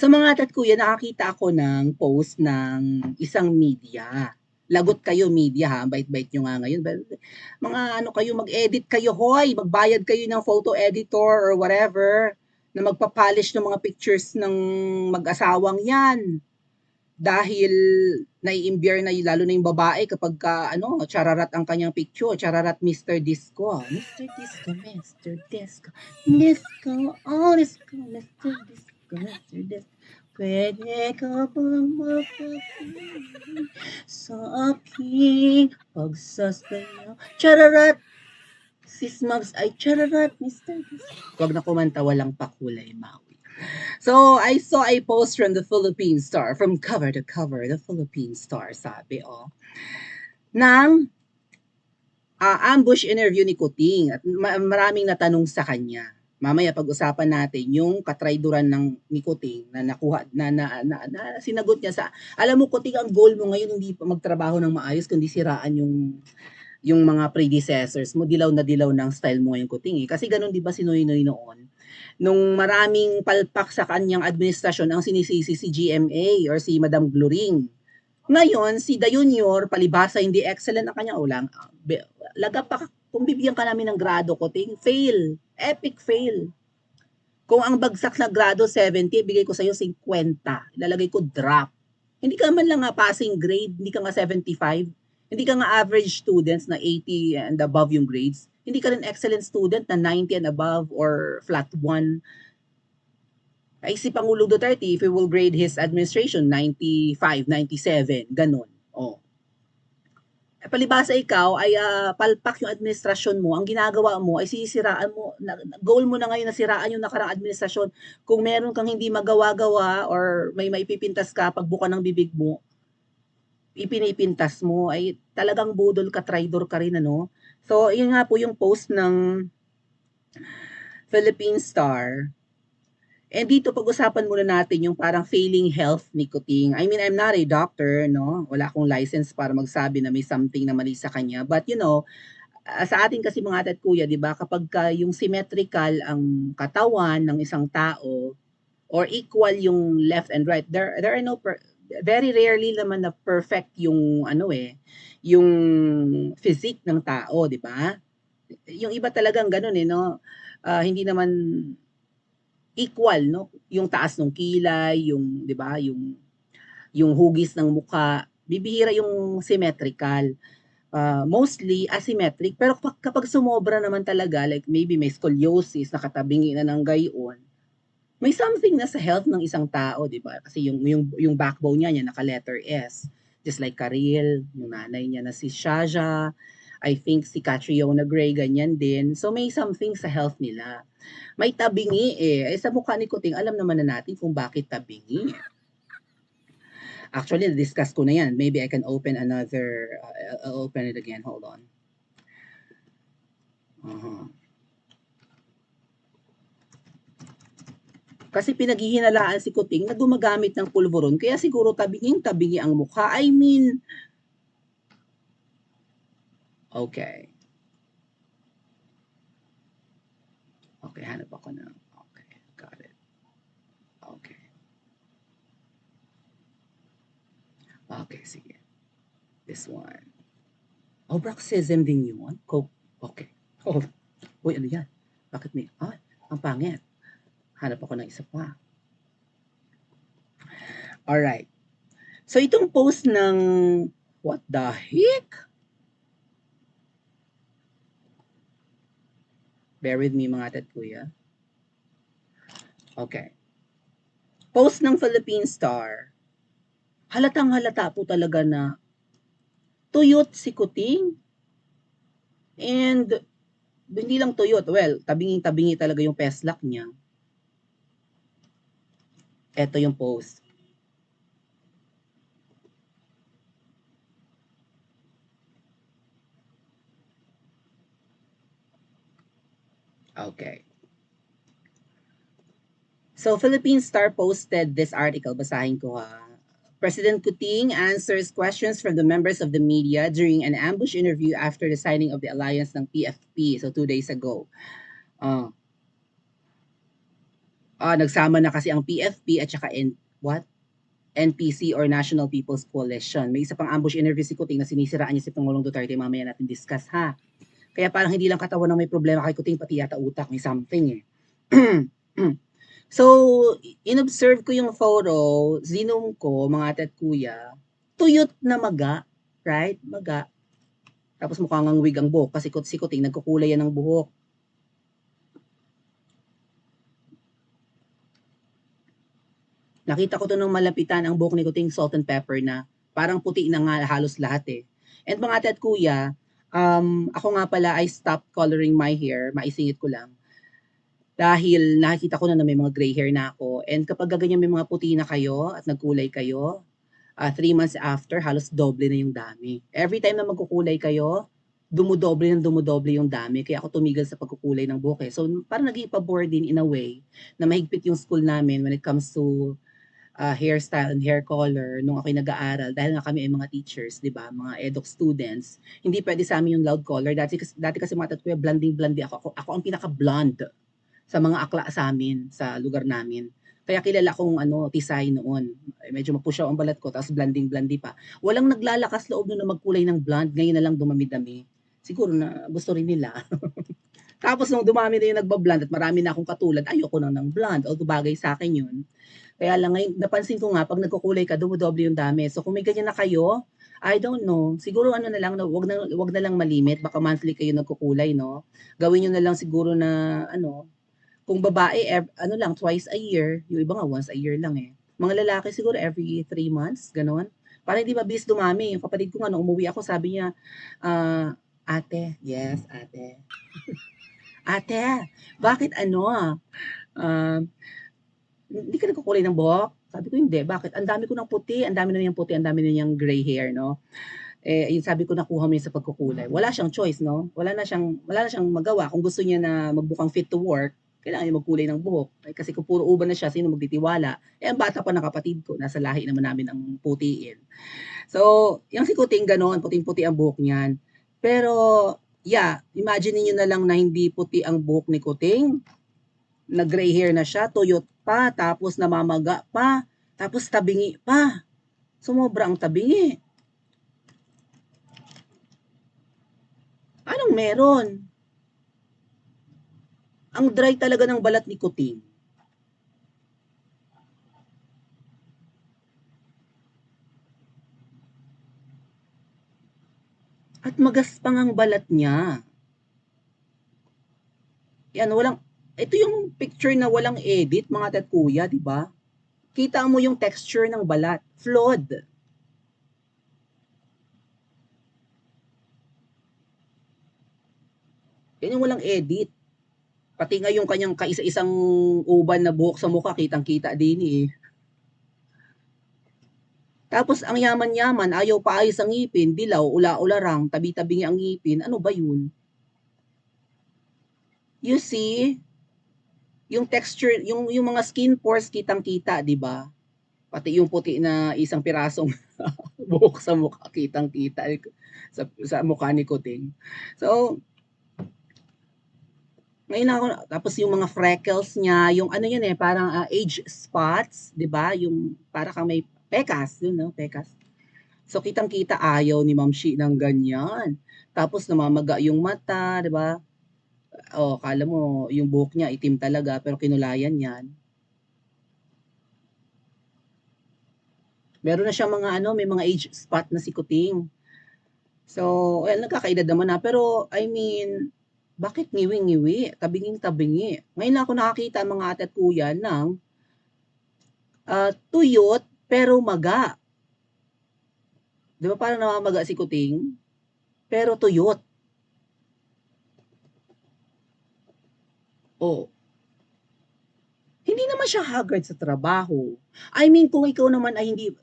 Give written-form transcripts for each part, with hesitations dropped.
Sa mga tat kuya, nakakita ako ng post ng isang media. Lagot kayo media ha, ang bait-bait nyo nga ngayon. Mga ano kayo, mag-edit kayo, hoy, magbayad kayo ng photo editor or whatever na magpapolish ng mga pictures ng mag-asawang yan. Dahil naiimbyer na lalo na yung babae kapag chararat ang kanyang picture, chararat Mr. Disco. Mr. Disco, Mr. Disco, Disco, oh Disco, Mr. Disco, Mr. Disco. Pwede ka bang mapakinig sa aking pagsasayaw? Chararat! Sis Mavs ay chararat, Mr. Disco. Huwag na kumanta, walang pakulay, Maui. So, I saw a post from the Philippine Star, from cover to cover, the Philippine Star, sabi, ng ambush interview ni Kuting at maraming natanong sa kanya. Mamaya pag-usapan natin yung katrayduran ng ni Kuting na nakuha na sinagot niya sa alam mo Kuting, ang goal mo ngayon hindi pa magtrabaho ng maayos kundi siraan yung mga predecessors mo, dilaw na dilaw ng style mo ngayon Kuting kasi ganun 'di ba si Noynoy noon nung maraming palpak sa kanyang administrasyon ang sinisisi si GMA or si Madam Gloring. Ngayon, si Da Junior, palibhasa hindi excellent ang kanyang ulang. Kung bibigyan ka namin ng grado ko, fail. Epic fail. Kung ang bagsak na grado 70, bigay ko sa'yo 50. Ilalagay ko drop. Hindi ka man lang nga passing grade, hindi ka nga 75. Hindi ka nga average students na 80 and above yung grades. Hindi ka rin excellent student na 90 and above or flat 1. Ay si Pangulong Duterte, if we will grade his administration, 95, 97, ganun. Palibhasa ikaw ay palpak yung administrasyon mo, ang ginagawa mo ay sisiraan mo, goal mo na ngayon na siraan yung nakaraang administrasyon. Kung meron kang hindi magawa-gawa or may maipipintas ka pagbuka ng bibig mo, ipinipintas mo, ay talagang budol ka, traidor ka rin, ano? So, yun nga po yung post ng Philippine Star. And dito pag-usapan muna natin yung parang failing health ni Kuting. I mean, I'm not a doctor, no? Wala akong license para magsabi na may something na mali sa kanya. But sa ating kasi mga tat kuya, 'di ba, kapag yung symmetrical ang katawan ng isang tao or equal yung left and right, there are no very rarely naman na perfect yung yung physique ng tao, 'di ba? Yung iba talagang ganoon no. Hindi naman equal no yung taas ng kilay, yung 'di ba, yung hugis ng mukha, bibihira yung symmetrical. Mostly asymmetric pero kapag sumobra naman talaga like maybe may scoliosis, nakatabingi na ng gayon, may something na sa health ng isang tao, 'di ba? Kasi yung backbone niya naka letter S. Just like Karil, yung nanay niya na si Shaja, I think si Catriona Gray, ganyan din. So may something sa health nila. May tabingi sa mukha ni Kuting, alam naman na natin kung bakit tabingi. Actually, na-discuss ko na yan. Maybe I can open another, I'll open it again. Hold on. Kasi pinaghihinalaan si Kuting na gumagamit ng pulburon, kaya siguro tabingi ang mukha. I mean, okay. Okay, hanap ako na. Okay, got it. Okay. Okay, sige. This one. Bruxism din yun? Okay. Uy, ano yan? Bakit may, ang pangit. Hanap ako ng isa pa. Alright. So, itong post ng, what the heck? Bear with me mga tat kuya. Okay. Post ng Philippine Star. Halatang halata po talaga na tuyot si Kuting. And hindi lang tuyot. Well, tabingi talaga yung peslak niya. Ito yung post. Okay. So, Philippine Star posted this article. Basahin ko ha. President Kuting answers questions from the members of the media during an ambush interview after the signing of the alliance ng PFP. So, 2 days ago. Nagsama na kasi ang PFP at saka NPC or National People's Coalition. May isa pang ambush interview si Kuting na sinisiraan niya si Pangulong Duterte. Mamaya natin discuss ha. Kaya parang hindi lang katawan ng may problema kay Kuting, pati yata utak, may something eh. So, inobserve ko yung photo, zinom ko, mga ate at kuya, tuyot na maga, right? Maga. Tapos mukhang ang wig ang buhok kasi si Kuting nagkukulay yan ng buhok. Nakita ko to nung malapitan ang buhok ni Kuting salt and pepper na. Parang puti na nga halos lahat eh. And mga ate at kuya, ako nga pala I stopped coloring my hair, maisingit ko lang. Dahil nakikita ko na may mga gray hair na ako. And kapag ganyan may mga puti na kayo at nagkulay kayo, 3 months after, halos doble na yung dami. Every time na magkukulay kayo, dumudoble yung dami. Kaya ako tumigil sa pagkukulay ng buhok eh. So parang naging pabor din in a way na mahigpit yung school namin when it comes to hairstyle and hair color nung ako'y nag-aaral. Dahil nga kami ay mga teachers, di ba? Mga eduk students. Hindi pwede sa amin yung loud color. Dati kasi mga tatkuya, blonding-blondie ako. Ako ang pinaka-blonde sa mga akla sa amin, sa lugar namin. Kaya kilala kong tisay noon. Medyo mapusyaw ang balat ko, tapos blonding-blondie pa. Walang naglalakas loob na magkulay ng blonde, ngayon na lang dumami-dami. Siguro na gusto rin nila. Tapos nung dumami na yung nagbablonde at marami na akong katulad, ayoko na ng blonde. Although bagay sa akin yun. Kaya lang ngayon, napansin ko nga, pag nagkukulay ka, dumudoble yung dami. So kung may ganyan na kayo, I don't know. Siguro na lang, wag na lang malimit. Baka monthly kayo nagkukulay, no? Gawin nyo na lang siguro na, kung babae, lang, twice a year. Yung iba nga, once a year lang eh. Mga lalaki siguro every 3 months, ganon. Para hindi mabilis dumami. Yung kapatid ko nga, nung umuwi ako, sabi niya, ate, yes, ate. Ate, bakit hindi ka nagkukulay ng buhok? Sabi ko, hindi. Bakit? Ang dami ko ng puti, ang dami na niyang puti, ang dami na niyang gray hair, no? Yung sabi ko, nakuha mo yun sa pagkukulay. Wala siyang choice, no? Wala na siyang magawa. Kung gusto niya na magbukang fit to work, kailangan niya magkulay ng buhok. Kasi kung puro uban na siya, sino magtitiwala? Ang bata pa ng kapatid ko, nasa lahi naman namin ang putiin. So, yung si Kuting ganon, puting-puti ang buhok niyan. Pero, yeah, imagine niyo na lang na hindi puti ang buhok ni Kuting. Nag-gray hair na siya, tuyot pa, tapos namamaga pa, tapos tabingi pa. Sumobra ang tabingi. Anong meron? Ang dry talaga ng balat ni Kuting. At magaspang ang balat niya. Ito yung picture na walang edit, mga tat kuya, di ba? Kita mo yung texture ng balat. Flawed. Yan yung walang edit. Pati nga yung kanyang kaisa-isang uban na buhok sa mukha, kitang-kita din eh. Tapos ang yaman-yaman, ayaw paayos ang ngipin, dilaw, ula-ularang, tabi-tabingi ang ngipin. Ano ba yun? You see, yung texture, yung mga skin pores kitang-kita, di ba? Pati yung puti na isang pirasong buhok sa mukha, kitang-kita sa mukha ni Kuting. So, ngayon ako, tapos yung mga freckles niya, yung yan parang age spots, 'di ba? Yung para kang may pekas, yun no, pekas. So kitang-kita ayaw ni Ma'am Shi ng ganyan. Tapos namamaga yung mata, 'di ba? Kala mo yung buhok niya itim talaga pero kinulayan 'yan. Meron na siyang mga may mga age spot na si Kuting. So, nagkakaedad naman na pero I mean, bakit ngiwi-ngiwi, tabinging-tabingi? Ngayon lang ako nakakita mga ate at kuya ng tuyot pero maga. Di ba parang namamaga si Kuting? Pero tuyot. Oh. Hindi naman siya haggard sa trabaho. I mean, kung ikaw naman ay hindi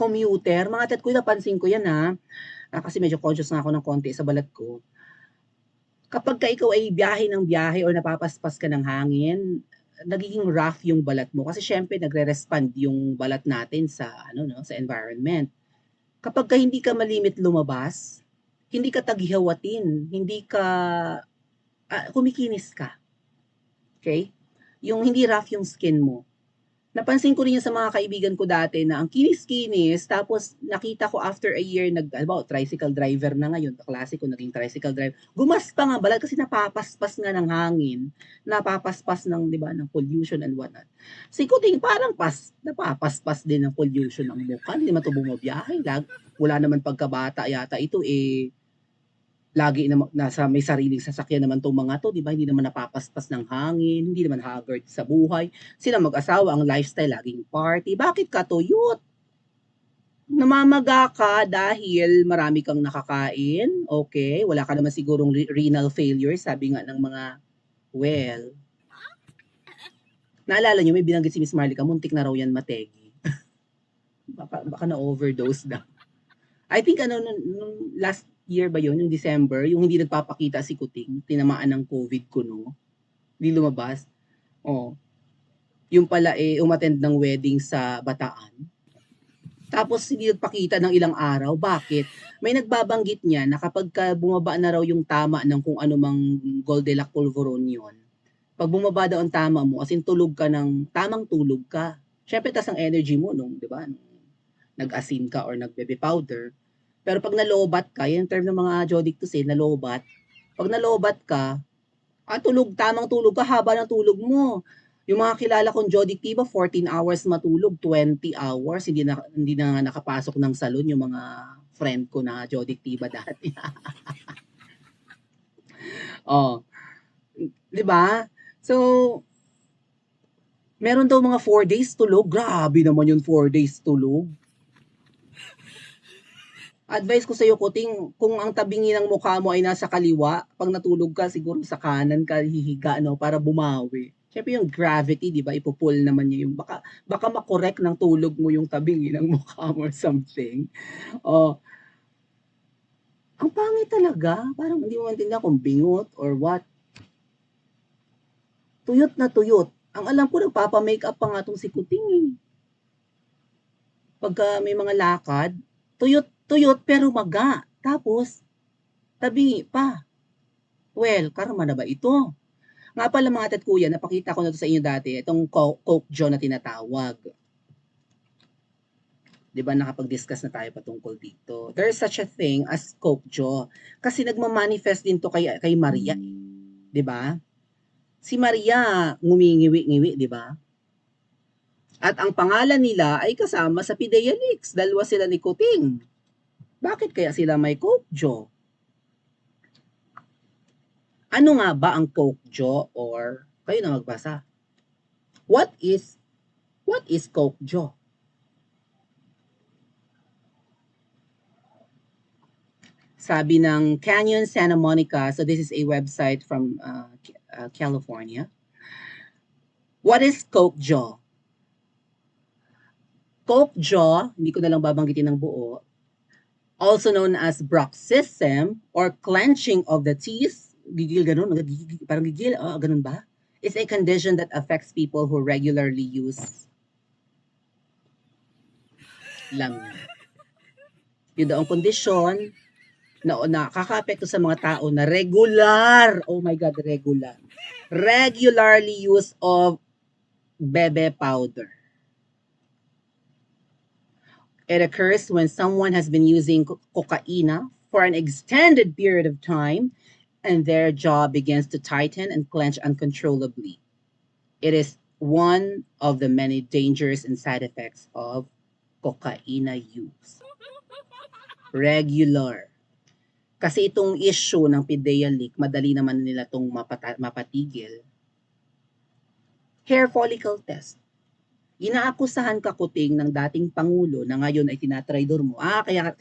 commuter, mga ate at kuya, napansin ko yan ha. Kasi medyo conscious nga ako ng konti sa balat ko. Kapag ka ikaw ay biyahe ng biyahe o napapaspas ka ng hangin, nagiging rough yung balat mo kasi syempre nagre-respond yung balat natin sa sa environment. Kapag ka hindi ka malimit lumabas, hindi ka taghihawatin, hindi ka kumikinis ka. Okay? yung hindi rough yung skin mo. Napansin ko rin yun sa mga kaibigan ko dati na ang kinis-kinis, tapos nakita ko after a year, tricycle driver na ngayon, kaklase ko naging tricycle driver, gumaspa nga balat kasi napapaspas nga ng hangin, napapaspas ng, di ba, ng pollution and whatnot. Si Kuting parang napapaspas din ng pollution ng mukha, hindi naman ito bumabiyahe, wala naman pagkabata yata ito lagi na nasa may sariling sasakyan naman tong mga to, di ba? Hindi naman napapaspas ng hangin, hindi naman haggard sa buhay. Sila mag-asawa, ang lifestyle laging party. Bakit ka tuyot? Namamaga ka dahil marami kang nakakain, okay? Wala ka naman sigurong renal failure, sabi nga ng mga, well, naalala nyo, may binanggit si Miss Marlica, muntik na raw yan mategi. baka na-overdose na. I think nung last year ba yun, yung December, yung hindi nagpapakita si Kuting, tinamaan ng COVID kuno, hindi lumabas. Yung pala umattend ng wedding sa Bataan. Tapos hindi nagpakita ng ilang araw. Bakit? May nagbabanggit niya na kapag bumaba na raw yung tama ng kung ano mang Goldilocks pulveron yun, pag bumaba daw ang tama mo, as in tamang tulog ka. Syempre, tas ang energy mo di ba, nag-asin ka or nag-baby powder. Pero pag nalobat ka, yung term ng mga Jodictus nalobat. Pag nalobat ka, tamang tulog ka, haba ng tulog mo. Yung mga kilala kong Jodictiva, 14 hours matulog, 20 hours, hindi na nakapasok ng salon yung mga friend ko na Jodictiva dati. Di ba? So, meron daw mga 4 days tulog. Grabe naman yung 4 days tulog. Advice ko sa iyo, Kuting, kung ang tabingi ng mukha mo ay nasa kaliwa, pag natulog ka, siguro sa kanan ka hihiga, para bumawi. Siyempre yung gravity, di ba, ipupull naman niya yung, baka makorek ng tulog mo yung tabingi ng mukha mo or something. Ang pangit talaga, parang hindi mo maintindihan kung bingot or what. Tuyot na tuyot. Ang alam ko, nagpapa-makeup pa nga itong si Kuting. Pagka may mga lakad, tuyot pero maga. Tapos, tabingi pa. Well, karma na ba ito? Nga pala mga tat kuya, napakita ko na to sa inyo dati, itong Coke Joe na tinatawag. Di ba nakapag-discuss na tayo patungkol dito. There is such a thing as Coke Joe. Kasi nagmamanifest din to kay Maria. Di ba? Si Maria, ngumingiwi-ngiwi, di ba? At ang pangalan nila ay kasama sa Pidea-Leaks. Dalawa sila ni Kuting. Bakit kaya sila may Coke Joe? Ano nga ba ang Coke Joe or kayo na magbasa? What is Coke Joe? Sabi ng Canyon Santa Monica, so this is a website from California. What is Coke Joe? Coke Jaw, hindi ko na lang babanggitin ng buo, also known as bruxism or clenching of the teeth, gigil ganun, parang gigil, ganun ba? It's a condition that affects people who regularly use lang. Yun daw ang kondisyon na nakaka-apekto sa mga tao na regularly use of bebe powder. It occurs when someone has been using cocaine for an extended period of time and their jaw begins to tighten and clench uncontrollably. It is one of the many dangers and side effects of cocaine use. Regular. Kasi itong issue ng Pidea-Leak, madali naman nila itong mapatigil. Hair follicle test. Inaakusahan ka, Kuting, ng dating Pangulo na ngayon ay tinatraidor mo. Kaya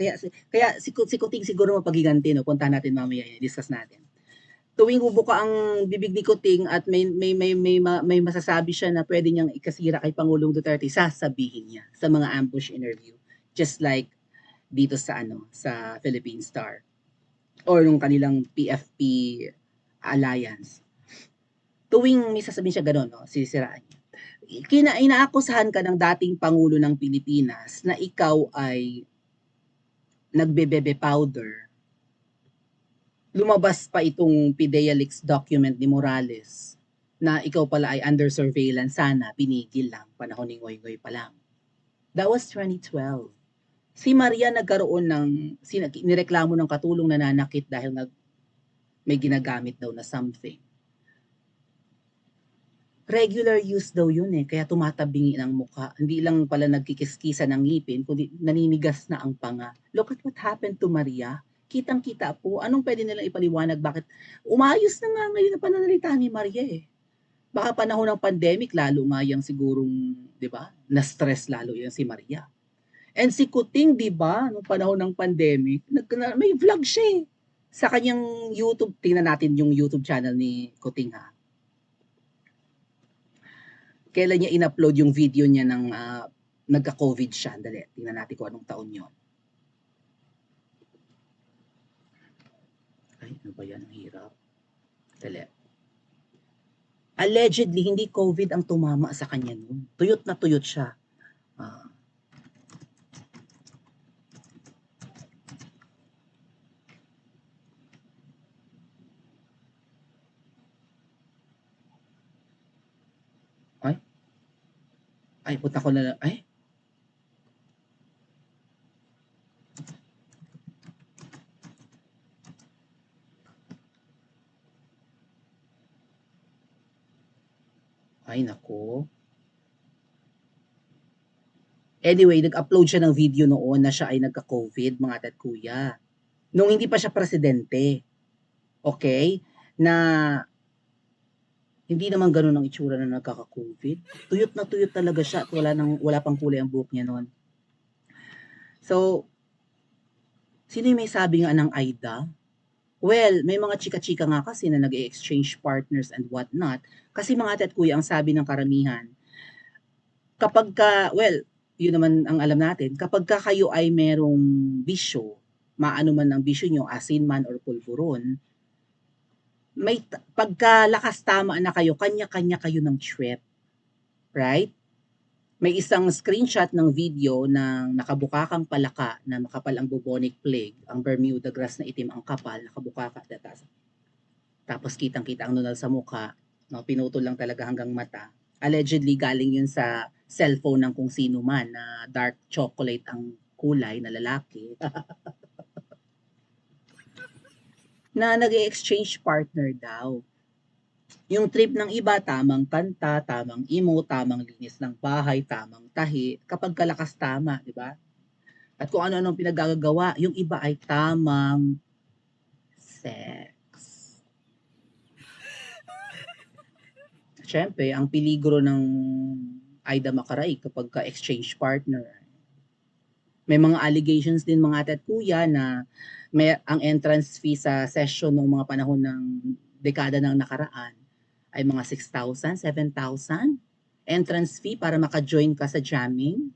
si Kuting siguro mapagiganti, no? Puntahan natin mamaya, discuss natin. Tuwing bubuka ang bibig ni Kuting at may masasabi siya na pwede niyang ikasira kay Pangulong Duterte, sasabihin niya sa mga ambush interview. Just like dito sa sa Philippine Star or nung kanilang PFP alliance. Tuwing may sasabihin siya gano'n, no? Sisiraan niya. Inaakusahan ka ng dating Pangulo ng Pilipinas na ikaw ay nagbebebe powder. Lumabas pa itong Pidea-Leaks document ni Morales na ikaw pala ay under surveillance sana, pinigil lang, panahon ni Ngoy-Ngoy pa lang. That was 2012. Si Maria nagkaroon ng, nireklamo ng katulong nananakit dahil may ginagamit daw na something. Regular use daw yun kaya tumatabingi ng mukha. Hindi lang pala nagkikiskisa ng ngipin, kundi naninigas na ang panga. Look at what happened to Maria. Kitang-kita po, anong pwede nilang ipaliwanag bakit umayos na nga ngayon ang pananalita ni Maria Baka panahon ng pandemic, lalo nga yung sigurong, di ba, na-stress lalo yan si Maria. And si Kuting, di ba, nung panahon ng pandemic, may vlog siya sa kanyang YouTube. Tingnan natin yung YouTube channel ni Kuting ha. Kailan niya in-upload yung video niya ng nagka-COVID siya. Dali, tingnan natin kung anong taon yun. Ay, ano ba yan? Ang hirap. Dali. Allegedly, hindi COVID ang tumama sa kanya noon. Tuyot na tuyot siya. Ay, punta ko na, ay. Ay, nako. Anyway, nag-upload siya ng video noon na siya ay nagka-COVID, mga tat kuya. Nung hindi pa siya presidente. Okay? Na hindi naman ganun ang itsura na nagkaka-COVID. Tuyot na tuyot talaga siya at wala pang kulay ang buhok niya noon. So, sino yung may sabi nga ng Aida? Well, may mga chika-chika nga kasi na nag-exchange partners and whatnot. Kasi mga tat kuya, ang sabi ng karamihan, kapag yun naman ang alam natin, kapag kayo ay merong bisyo, maano man ang bisyo nyo, asin man or pulburon, may pagkalakas tama na kayo, kanya-kanya kayo ng trip. Right? May isang screenshot ng video ng nakabukakang palaka na makapal ang bubonic plague, ang Bermuda grass na itim ang kapal, nakabukaka. Tapos kitang-kita ang nunal sa mukha, no, pinutol lang talaga hanggang mata. Allegedly galing yun sa cellphone ng kung sino man na dark chocolate ang kulay na lalaki. Na nag-exchange partner daw. Yung trip ng iba, tamang kanta, tamang emo, tamang linis ng bahay, tamang tahi, kapag kalakas tama, di ba? At kung ano-anong pinagagagawa, yung iba ay tamang sex. Siyempre, ang peligro ng Aida Macaray kapag ka-exchange partner. May mga allegations din mga ate at kuya na ang entrance fee sa session ng mga panahon ng dekada ng nakaraan ay mga 6,000, 7,000 entrance fee para maka-join ka sa jamming.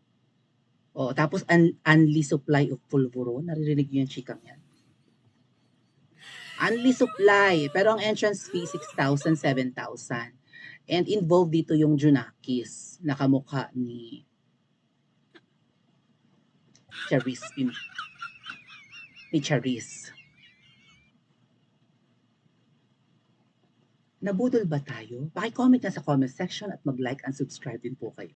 O, tapos unli supply of pulvuro. Naririnig niyo yung chikang yan. Unli supply. Pero ang entrance fee, 6,000, 7,000. And involved dito yung Junakis na kamukha ni Charis. Ni Charis. Nabudol ba tayo? Paki-comment na sa comment section at mag-like and subscribe din po kayo.